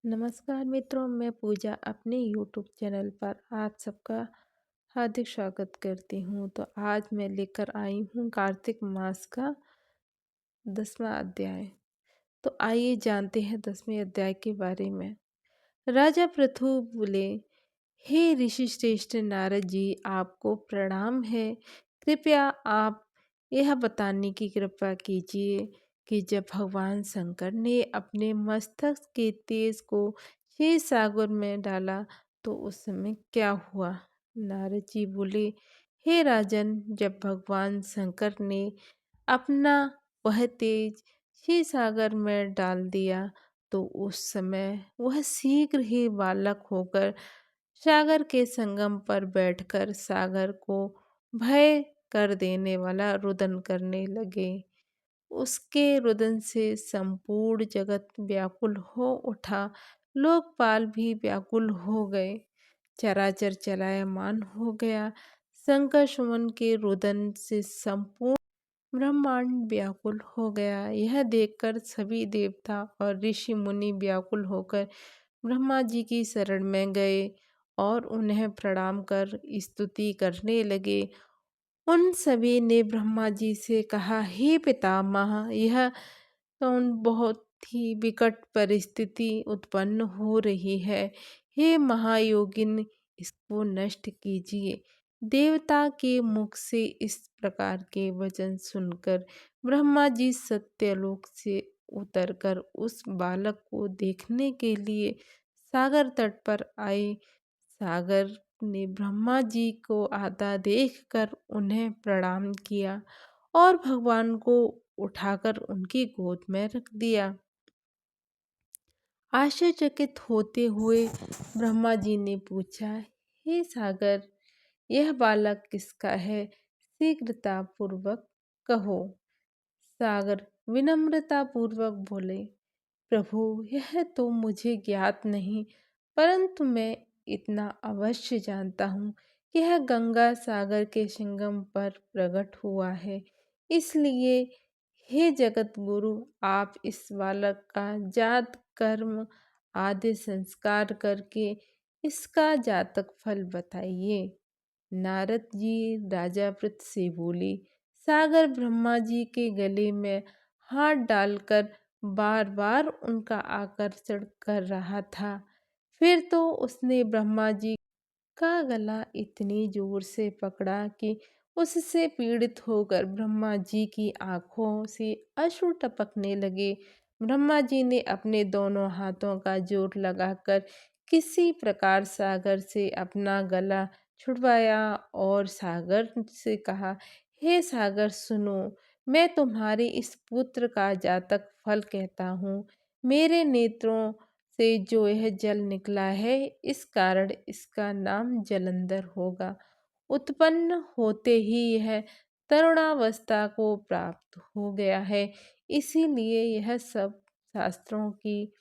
नमस्कार मित्रों, मैं पूजा अपने यूट्यूब चैनल पर आप सबका हार्दिक स्वागत करती हूँ। तो आज मैं लेकर आई हूँ कार्तिक मास का 10वां अध्याय। तो आइए जानते हैं 10वें अध्याय के बारे में। राजा पृथु बोले, हे ऋषि श्रेष्ठ नारद जी, आपको प्रणाम है। कृपया आप यह बताने की कृपा कीजिए कि जब भगवान शंकर ने अपने मस्तक के तेज को क्षीर सागर में डाला तो उस समय क्या हुआ। नारद जी बोले, हे राजन, जब भगवान शंकर ने अपना वह तेज क्षीर सागर में डाल दिया तो उस समय वह शीघ्र ही बालक होकर सागर के संगम पर बैठकर सागर को भय कर देने वाला रुदन करने लगे। उसके रुदन से संपूर्ण जगत व्याकुल हो उठा। लोकपाल भी व्याकुल हो गए। चराचर चलायमान हो गया। शंकर सुमन के रुदन से संपूर्ण ब्रह्मांड व्याकुल हो गया। यह देखकर सभी देवता और ऋषि मुनि व्याकुल होकर ब्रह्मा जी की शरण में गए और उन्हें प्रणाम कर स्तुति करने लगे। उन सभी ने ब्रह्मा जी से कहा, हे पितामह, यह कौन बहुत ही विकट परिस्थिति उत्पन्न हो रही है। हे महायोगिन, इसको नष्ट कीजिए। देवता के मुख से इस प्रकार के वचन सुनकर ब्रह्मा जी सत्यलोक से उतरकर उस बालक को देखने के लिए सागर तट पर आए। सागर ने ब्रह्मा जी को आता देखकर उन्हें प्रणाम किया और भगवान को उठाकर उनकी गोद में रख दिया। आश्चर्यचकित होते हुए ब्रह्मा जी ने पूछा, हे सागर, यह बालक किसका है? शीघ्रता पूर्वक कहो। सागर विनम्रता पूर्वक बोले, प्रभु, यह तो मुझे ज्ञात नहीं, परंतु मैं इतना अवश्य जानता हूँ कि यह गंगा सागर के संगम पर प्रकट हुआ है। इसलिए हे जगत गुरु, आप इस बालक का जात कर्म आदि संस्कार करके इसका जातक फल बताइए। नारद जी राजा पृथ से बोले, सागर ब्रह्मा जी के गले में हाथ डालकर बार बार उनका आकर्षण कर रहा था। फिर तो उसने ब्रह्मा जी का गला इतनी जोर से पकड़ा कि उससे पीड़ित होकर ब्रह्मा जी की आंखों से अश्रु टपकने लगे। ब्रह्मा जी ने अपने दोनों हाथों का जोर लगाकर किसी प्रकार सागर से अपना गला छुड़वाया और सागर से कहा, हे सागर, सुनो, मैं तुम्हारे इस पुत्र का जातक फल कहता हूँ। मेरे नेत्रों से जो यह जल निकला है, इस कारण इसका नाम जलंधर होगा। उत्पन्न होते ही यह तरुणावस्था को प्राप्त हो गया है। इसीलिए यह सब शास्त्रों की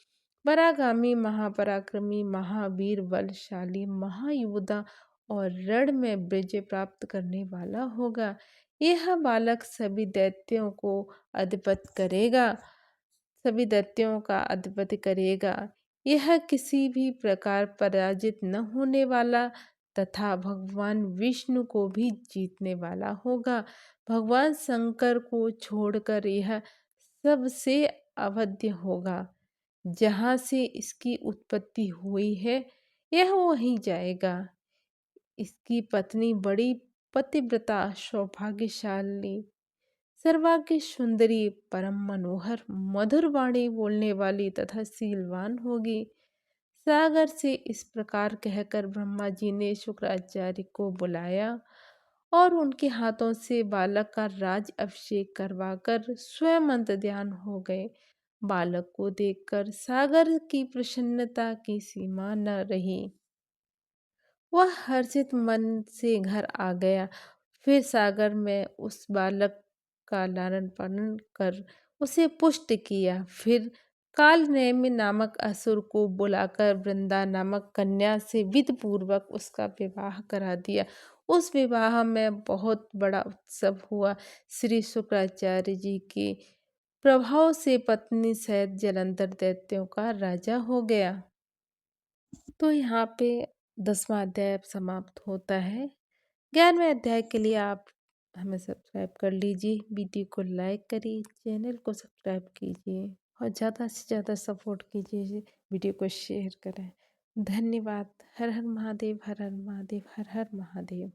परागामी, महापराक्रमी, महावीर, बलशाली, महायोद्धा और रण में विजय प्राप्त करने वाला होगा। यह बालक सभी दैत्यों को अधिपत करेगा, सभी दैत्यों का अधिपति करेगा। यह किसी भी प्रकार पराजित न होने वाला तथा भगवान विष्णु को भी जीतने वाला होगा। भगवान शंकर को छोड़कर यह सबसे अवध्य होगा। जहाँ से इसकी उत्पत्ति हुई है, यह वहीं जाएगा। इसकी पत्नी बड़ी पतिव्रता, सौभाग्यशाली, सर्वांगी सुंदरी, परम मनोहर, मधुर वाणी बोलने वाली तथा शीलवान होगी। सागर से इस प्रकार कहकर ब्रह्मा जी ने शुक्राचार्य को बुलाया और उनके हाथों से बालक का राज अभिषेक करवाकर स्वयं अंतर्ध्यान हो गए। बालक को देखकर सागर की प्रसन्नता की सीमा न रही। वह हर्षित मन से घर आ गया। फिर सागर में उस बालक का लालन पालन कर उसे पुष्ट किया। फिर कालनेमि नामक असुर को बुलाकर वृंदा नामक कन्या से विधि पूर्वक उसका विवाह करा दिया। उस विवाह में बहुत बड़ा उत्सव हुआ। श्री शुक्राचार्य जी के प्रभाव से पत्नी सहित जलंधर दैत्यों का राजा हो गया। तो यहाँ पे 10वां अध्याय अब समाप्त होता है। 11वें अध्याय के लिए आप हमें सब्सक्राइब कर लीजिए, वीडियो को लाइक करिए, चैनल को सब्सक्राइब कीजिए और ज़्यादा से ज़्यादा सपोर्ट कीजिए, वीडियो को शेयर करें। धन्यवाद। हर हर महादेव, हर हर महादेव, हर हर महादेव।